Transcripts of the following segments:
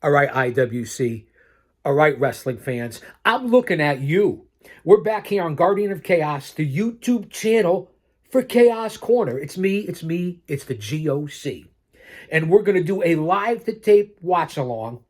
All right, IWC. All right, wrestling fans. I'm looking at you. We're back here on Guardian of Chaos, the YouTube channel for Chaos Corner. It's me, it's the GOC. And we're going to do a live to tape watch along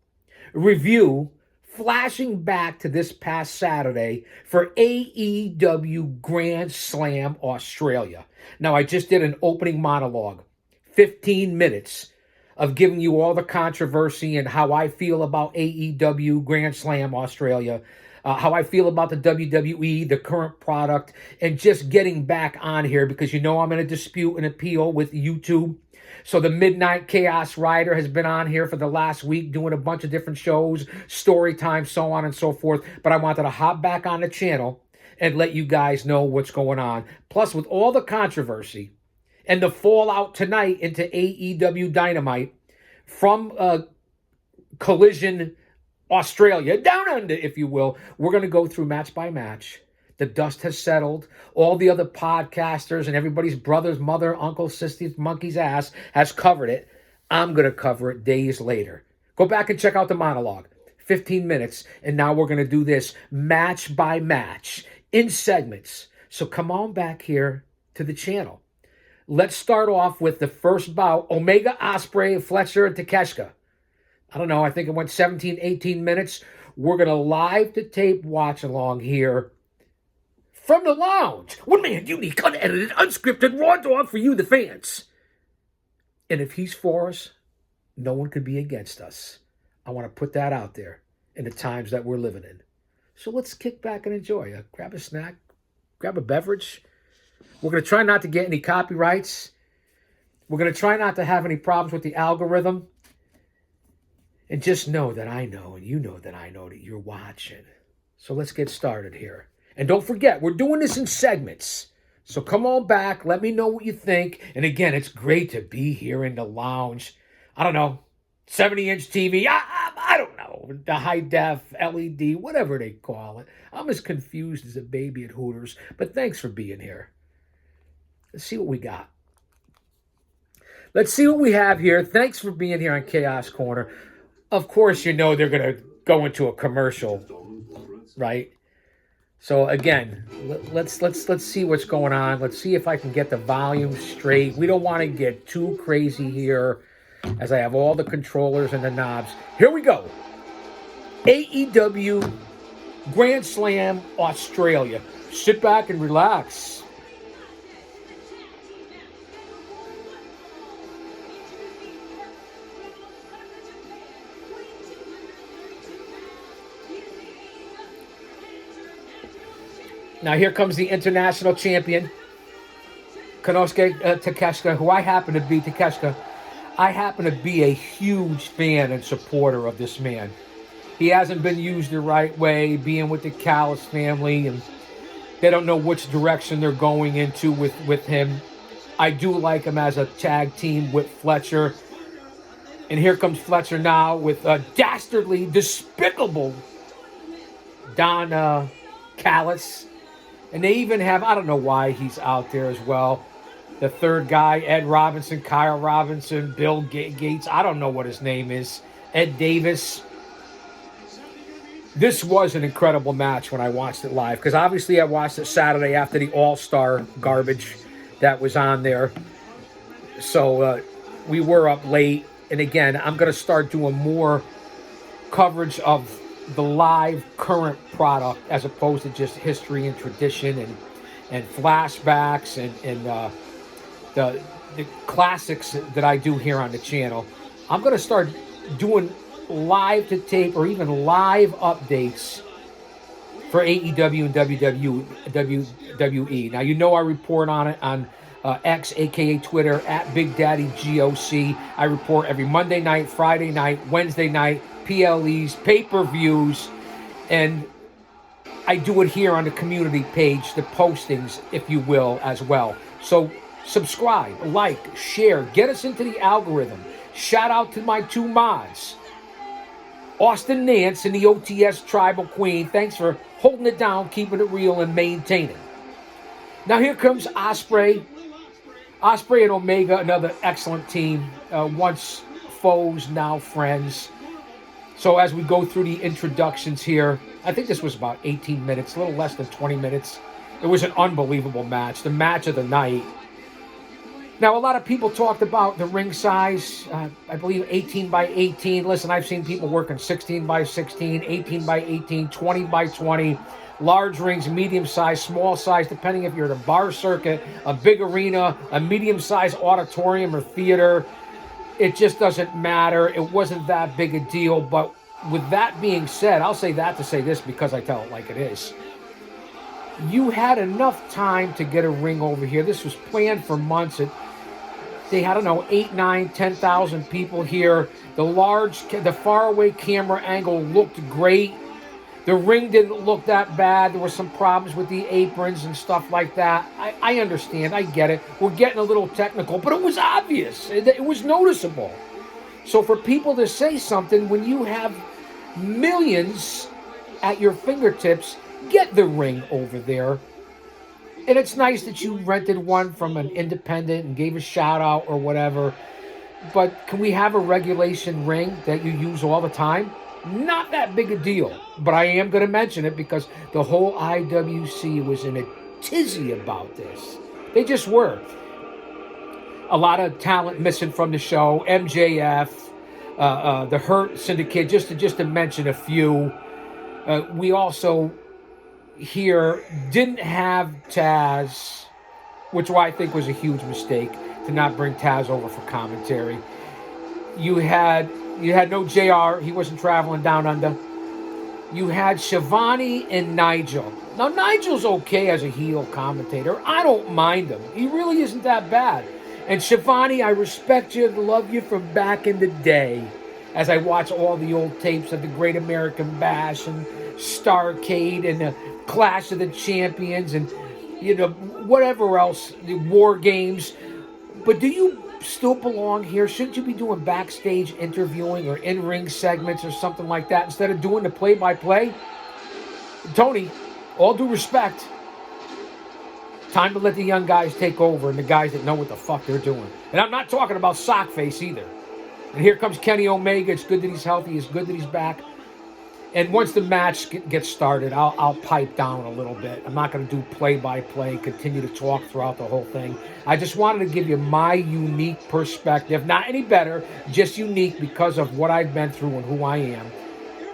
review flashing back to this past Saturday for AEW Grand Slam Australia. Now, I just did an opening monologue, 15 minutes of giving you all the controversy and how I feel about AEW Grand Slam Australia, how I feel about the WWE, the current product, and just getting back on here because you know I'm in a dispute and appeal with YouTube. So the Midnight Chaos Rider has been on here for the last week doing a bunch of different shows, story time, so on and so forth. But I wanted to hop back on the channel and let you guys know what's going on. Plus, with all the controversy and the fallout tonight into AEW Dynamite from Collision Australia, down under, if you will, we're going to go through match by match. The dust has settled. All the other podcasters and everybody's brother's mother, uncle, sister's monkey's ass has covered it. I'm going to cover it days later. Go back and check out the monologue. 15 minutes. And now we're going to do this match by match in segments. So come on back here to the channel. Let's start off with the first bout. Omega, Ospreay, Fletcher, and Takeshita. I don't know. I think it went 17, 18 minutes. We're going to live to tape watch along here from the lounge. One man, unique, unedited, unscripted, raw dog for you, the fans. And if he's for us, no one could be against us. I want to put that out there in the times that we're living in. So let's kick back and enjoy. Grab a snack, grab a beverage. We're going to try not to get any copyrights. We're going to try not to have any problems with the algorithm. And just know that I know, and you know that I know that you're watching. So let's get started here. And don't forget, we're doing this in segments. So come on back. Let me know what you think. And again, it's great to be here in the lounge. I don't know, 70-inch TV. I don't know. The high-def, LED, whatever they call it. I'm as confused as a baby at Hooters. But thanks for being here. Let's see what we got. Let's see what we have here. Thanks for being here on Chaos Corner. Of course, you know they're going to go into a commercial, right? So again, let's see what's going on. Let's see if I can get the volume straight. We don't want to get too crazy here as I have all the controllers and the knobs. Here we go. AEW Grand Slam Australia. Sit back and relax. Now here comes the international champion, Konosuke Takeshita, who I happen to be, Takeshita. I happen to be a huge fan and supporter of this man. He hasn't been used the right way, being with the Callis family, and they don't know which direction they're going into with him. I do like him as a tag team with Fletcher. And here comes Fletcher now with a dastardly, despicable Don Callis. And they even have, I don't know why he's out there as well. The third guy, Ed Robinson, Kyle Robinson, Bill Gates. I don't know what his name is. Ed Davis. This was an incredible match when I watched it live. Because obviously I watched it Saturday after the All-Star garbage that was on there. So we were up late. And again, I'm going to start doing more coverage of the live current product as opposed to just history and tradition and flashbacks and the classics that I do here on the channel. I'm going to start doing live to tape or even live updates for AEW and WWE. Now, you know I report on it on X, aka Twitter, at Big Daddy GOC. I report every Monday night, Friday night, Wednesday night, PLEs, pay-per-views, and I do it here on the community page, the postings, if you will, as well. So subscribe, like, share, get us into the algorithm. Shout out to my two mods, Austin Nance and the OTS Tribal Queen. Thanks for holding it down, keeping it real, and maintaining. Now here comes Ospreay. Ospreay and Omega, another excellent team. Once foes, now friends. So as we go through the introductions here, I think this was about 18 minutes, a little less than 20 minutes. It was an unbelievable match, the match of the night. Now, a lot of people talked about the ring size, I believe 18 by 18. Listen, I've seen people working 16 by 16, 18 by 18, 20 by 20. Large rings, medium size, small size, depending if you're at a bar circuit, a big arena, a medium size auditorium or theater. It just doesn't matter. It wasn't that big a deal. But with that being said, I'll say that to say this because I tell it like it is. You had enough time to get a ring over here. This was planned for months. They had, I don't know, 8, 9, 10,000 people here. The faraway camera angle looked great. The ring didn't look that bad. There were some problems with the aprons and stuff like that. I understand. I get it. We're getting a little technical, but it was obvious. It was noticeable. So for people to say something when you have millions at your fingertips, get the ring over there. And it's nice that you rented one from an independent and gave a shout out or whatever. But can we have a regulation ring that you use all the time? Not that big a deal. But I am going to mention it because the whole IWC was in a tizzy about this. They just were. A lot of talent missing from the show. MJF, the Hurt Syndicate, just to mention a few. We also here didn't have Taz, which I think was a huge mistake to not bring Taz over for commentary. You had no JR, he wasn't traveling down under. You had Shivani and Nigel. Now Nigel's okay as a heel commentator. I don't mind him. He really isn't that bad. And Shivani, I respect you and love you from back in the day. As I watch all the old tapes of the Great American Bash and Starrcade and the Clash of the Champions and, whatever else, the War Games. But do you still belong here? Shouldn't you be doing backstage interviewing or in-ring segments or something like that instead of doing the play-by-play? Tony, all due respect, time to let the young guys take over and the guys that know what the fuck they're doing. And I'm not talking about Sockface either. And here comes Kenny Omega. It's good that he's healthy. It's good that he's back. And once the match gets started, I'll pipe down a little bit. I'm not going to do play-by-play, continue to talk throughout the whole thing. I just wanted to give you my unique perspective, not any better, just unique because of what I've been through and who I am,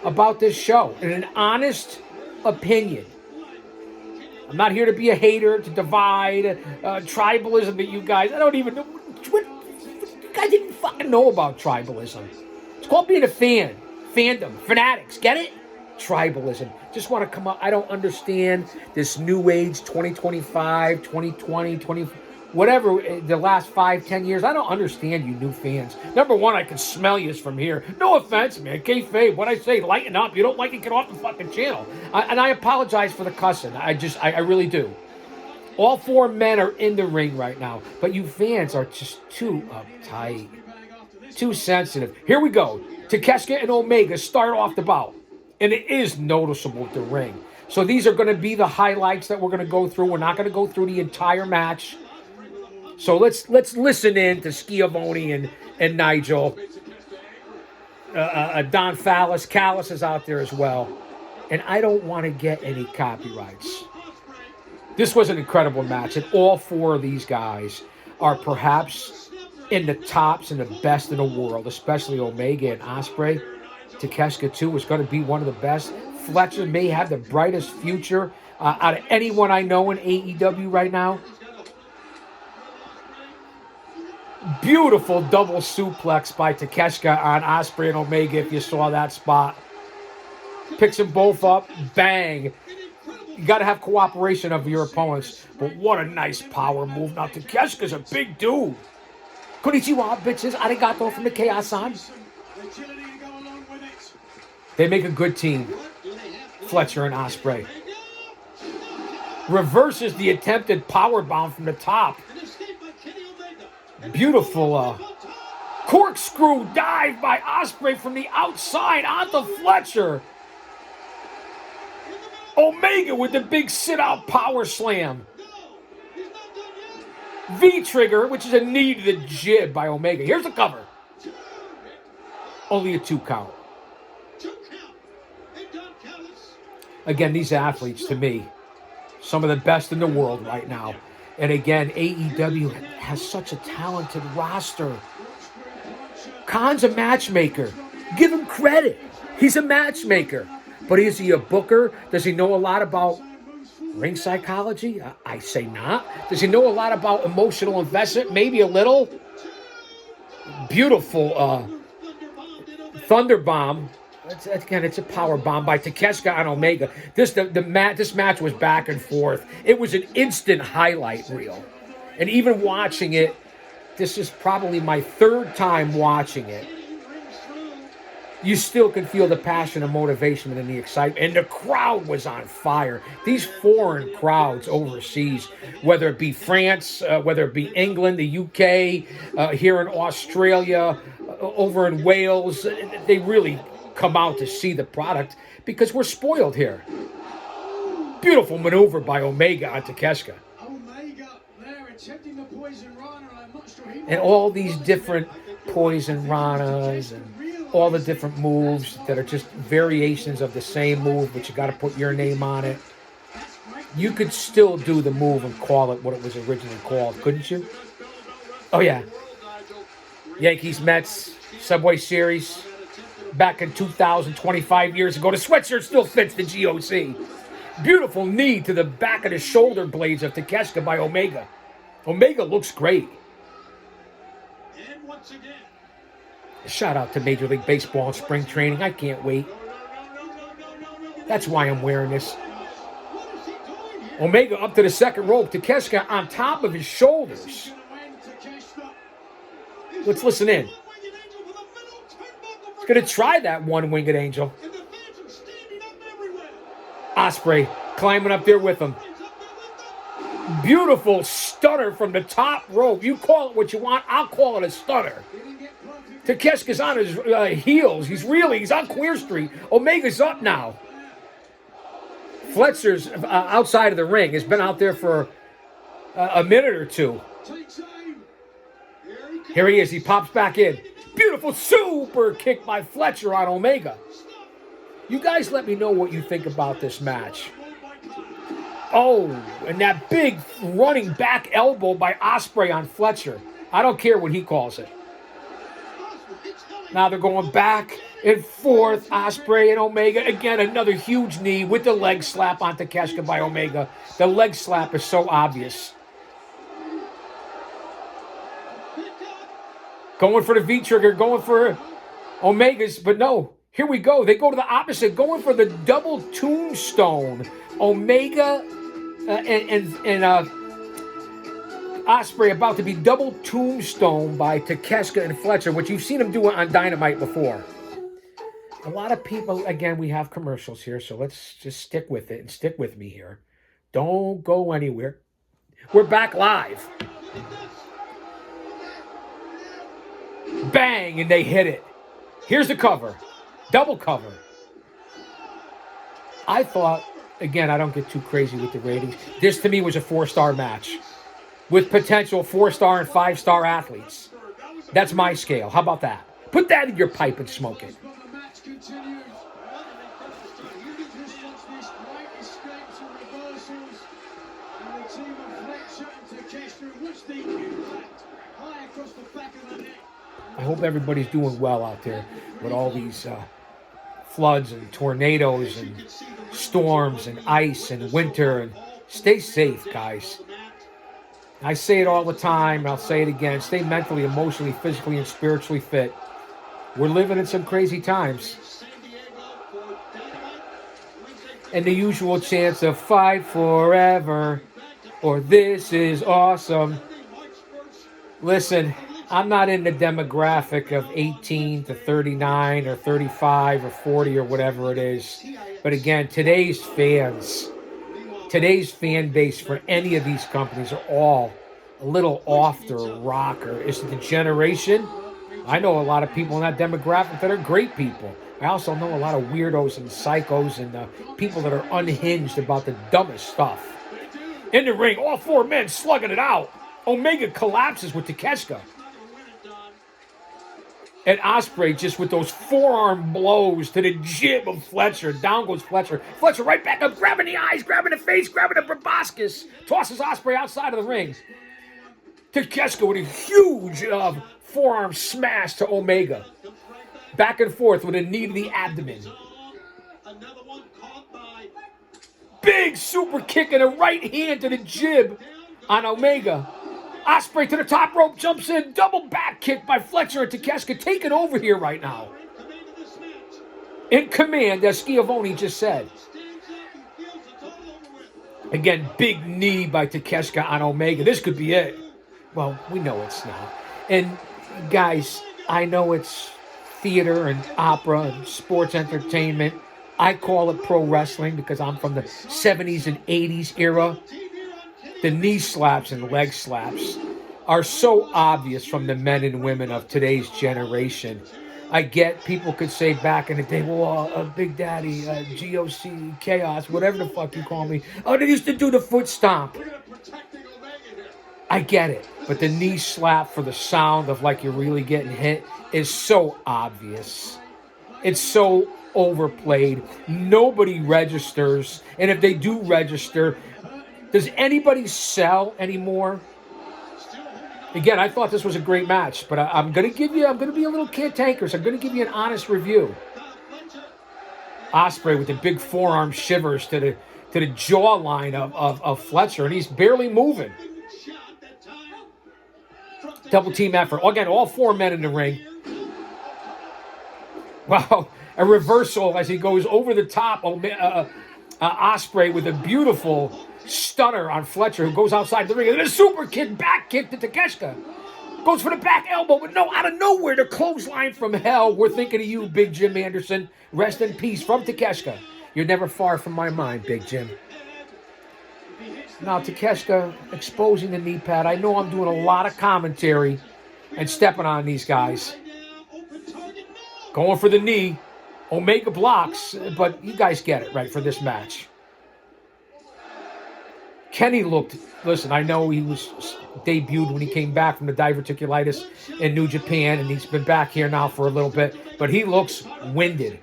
about this show. And an honest opinion. I'm not here to be a hater, to divide, tribalism that you guys, I don't even know. What, you guys didn't fucking know about tribalism. It's called being a fan. Fandom, fanatics, get it? Tribalism. Just want to come up. I don't understand this new age 2025, 2020, whatever, the last 5, 10 years. I don't understand you new fans. Number one, I can smell you from here. No offense, man. Kayfabe, what I say, lighten up. You don't like it, get off the fucking channel. And I apologize for the cussing. I really do. All 4 men are in the ring right now. But you fans are just too uptight. Too sensitive. Here we go. Takeshita and Omega start off the bout. And it is noticeable with the ring. So these are going to be the highlights that we're going to go through. We're not going to go through the entire match. So let's listen in to Schiavone and Nigel. Don Callis is out there as well. And I don't want to get any copyrights. This was an incredible match. And all 4 of these guys are perhaps in the tops and the best in the world, especially Omega and Ospreay. Takeshita, too, is going to be one of the best. Fletcher may have the brightest future out of anyone I know in AEW right now. Beautiful double suplex by Takeshita on Ospreay and Omega, if you saw that spot. Picks them both up, bang. You got to have cooperation of your opponents. But what a nice power move. Now, Takeshita's a big dude. Konnichiwa, bitches. Arigato from the Chaos-san. They make a good team. Fletcher and Ospreay. Reverses the attempted powerbomb from the top. Beautiful corkscrew dive by Ospreay from the outside onto Fletcher. Omega with the big sit-out power slam. V-trigger, which is a knee to the jib by Omega. Here's the cover. Only a 2 count. Again, these athletes, to me, some of the best in the world right now. And again, AEW has such a talented roster. Khan's a matchmaker. Give him credit. He's a matchmaker. But is he a booker? Does he know a lot about ring psychology? I say not. Does he know a lot about emotional investment? Maybe a little. Beautiful Thunder Bomb. Again, it's a power bomb by Takeshita on Omega. This match was back and forth. It was an instant highlight reel. And even watching it, this is probably my third time watching it. You still can feel the passion and motivation and the excitement. And the crowd was on fire. These foreign crowds overseas, whether it be France, whether it be England, the UK, here in Australia, over in Wales, they really come out to see the product because we're spoiled here. Beautiful maneuver by Omega on Takeshita. And all these different poison ranas and all the different moves that are just variations of the same move, but you got to put your name on it. You could still do the move and call it what it was originally called, couldn't you? Oh, yeah. Yankees, Mets, Subway Series. Back in 2025 years ago. The sweatshirt still fits the GOC. Beautiful knee to the back of the shoulder blades of Takeshita by Omega. Omega looks great. Shout out to Major League Baseball and spring training. I can't wait. That's why I'm wearing this. Omega up to the second rope. Takeshita on top of his shoulders. Let's listen in. Going to try that one-winged angel. Ospreay climbing up there with him. Beautiful stunner from the top rope. You call it what you want. I'll call it a stunner. Takeshita's on his heels. He's on Queer Street. Omega's up now. Fletcher's outside of the ring. Has been out there for a minute or two. Here he is. He pops back in. Beautiful super kick by Fletcher on Omega. You guys let me know what you think about this match. Oh, and that big running back elbow by Ospreay on Fletcher. I don't care what he calls it. Now they're going back and forth. Ospreay and Omega. Again, another huge knee with the leg slap on Takeshita by Omega. The leg slap is so obvious. Going for the V-trigger, going for Omega's, but no. Here we go. They go to the opposite, going for the double tombstone. Omega and Ospreay about to be double tombstone by Takeshita and Fletcher, which you've seen him do on Dynamite before. A lot of people, again, we have commercials here, so let's just stick with it and stick with me here. Don't go anywhere. We're back live. Bang, and they hit it. Here's the cover. Double cover. I thought, again, I don't get too crazy with the ratings. This, to me, was a 4-star match with potential 4-star and 5-star athletes. That's my scale. How about that? Put that in your pipe and smoke it. I hope everybody's doing well out there with all these floods and tornadoes and storms and ice and winter. And stay safe, guys. I say it all the time, and I'll say it again. Stay mentally, emotionally, physically, and spiritually fit. We're living in some crazy times. And the usual chants of fight forever or this is awesome. Listen, I'm not in the demographic of 18 to 39 or 35 or 40 or whatever it is. But again, today's fan base for any of these companies are all a little off their rocker. It's the generation. I know a lot of people in that demographic that are great people. I also know a lot of weirdos and psychos and people that are unhinged about the dumbest stuff. In the ring, all 4 men slugging it out. Omega collapses with Takeshita. And Ospreay just with those forearm blows to the jib of Fletcher. Down goes Fletcher. Fletcher right back up, grabbing the eyes, grabbing the face, grabbing the proboscis. Tosses Ospreay outside of the ring. Takeshita with a huge forearm smash to Omega. Back and forth with a knee to the abdomen. Big super kick and a right hand to the jib on Omega. Ospreay to the top rope, jumps in, double back kick by Fletcher and Takeshita taking over here right now. In command, as Schiavone just said. Again, big knee by Takeshita on Omega. This could be it. Well, we know it's not. And guys, I know it's theater and opera and sports entertainment. I call it pro wrestling because I'm from the 70s and 80s era. The knee slaps and leg slaps are so obvious from the men and women of today's generation. I get people could say back in the day, well, Big Daddy, GOC, Chaos, whatever the fuck you call me. Oh, they used to do the foot stomp. I get it. But the knee slap for the sound of like you're really getting hit is so obvious. It's so overplayed. Nobody registers. And if they do register, does anybody sell anymore? Again, I thought this was a great match, but I'm going to be a little cantankerous. I'm going to give you an honest review. Ospreay with the big forearm shivers to the jawline of Fletcher, and he's barely moving. Double team effort. Again, all four men in the ring. Wow, a reversal as he goes over the top. Ospreay with a beautiful stunner on Fletcher, who goes outside the ring. And a super kick, back kick to Takeshita. Goes for the back elbow, but no, out of nowhere, the clothesline from hell. We're thinking of you, Big Jim Anderson. Rest in peace from Takeshita. You're never far from my mind, Big Jim. Now, Takeshita exposing the knee pad. I know I'm doing a lot of commentary and stepping on these guys. Going for the knee. Omega blocks, but you guys get it, right, for this match. Kenny looked, listen, I know he was debuted when he came back from the diverticulitis in New Japan, and he's been back here now for a little bit, but he looks winded.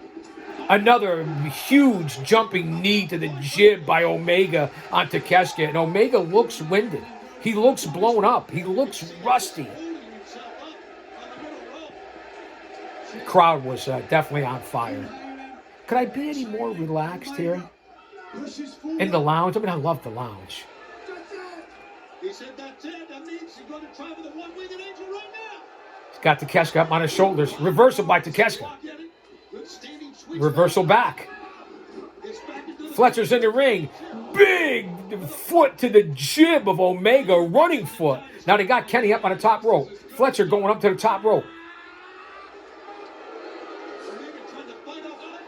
Another huge jumping knee to the jib by Omega on Takeshita, and Omega looks winded. He looks blown up. He looks rusty. The crowd was definitely on fire. Could I be any more relaxed here? In the lounge? I mean, I love the lounge. He said that's it. That means he's going to try for the one-winged angel right now. He's got Takeshita up on his shoulders. Reversal by Takeshita. Reversal back. Fletcher's in the ring. Big foot to the jib of Omega, running foot. Now they got Kenny up on the top rope. Fletcher going up to the top rope.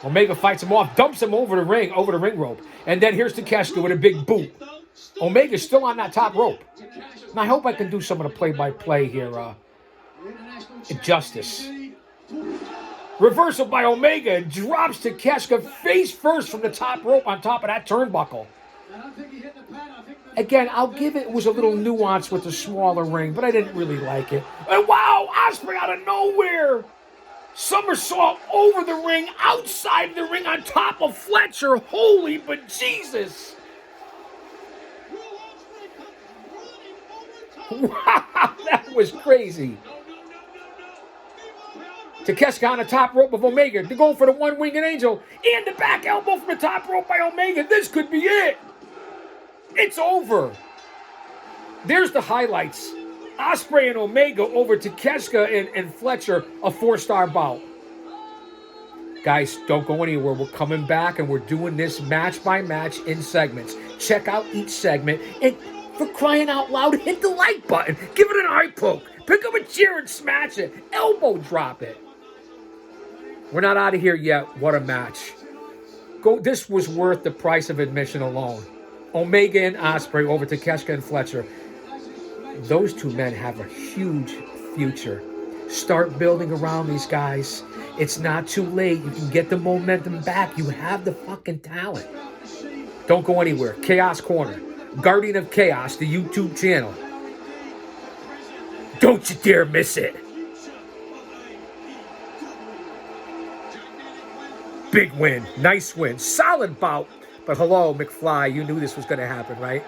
Omega fights him off, dumps him over the ring rope. And then here's Takeshita with a big boot. Omega's still on that top rope. And I hope I can do some of the play-by-play here. Justice. Reversal by Omega. Drops Takeshita face first from the top rope on top of that turnbuckle. Again, I'll give it was a little nuance with the smaller ring, but I didn't really like it. And wow, Ospreay out of nowhere. Somersault over the ring, outside the ring, on top of Fletcher. Holy but Jesus. Wow, that was crazy. Takeshita on the top rope of Omega. They're going for the one-winged angel. And the back elbow from the top rope by Omega. This could be it. It's over. There's the highlights. Ospreay and Omega over Takeshita and Fletcher, a 4-star bout. Guys, don't go anywhere. We're coming back and we're doing this match by match in segments. Check out each segment. And for crying out loud, hit the like button. Give it an eye poke. Pick up a chair and smash it. Elbow drop it. We're not out of here yet. What a match. This was worth the price of admission alone. Omega and Ospreay over Takeshita and Fletcher. Those two men have a huge future. Start building around these guys. It's not too late. You can get the momentum back. You have the fucking talent. Don't go anywhere. Chaos Corner. Guardian of Chaos, the YouTube channel. Don't you dare miss it. Big win. Nice win. Solid bout. But hello, McFly. You knew this was going to happen, right?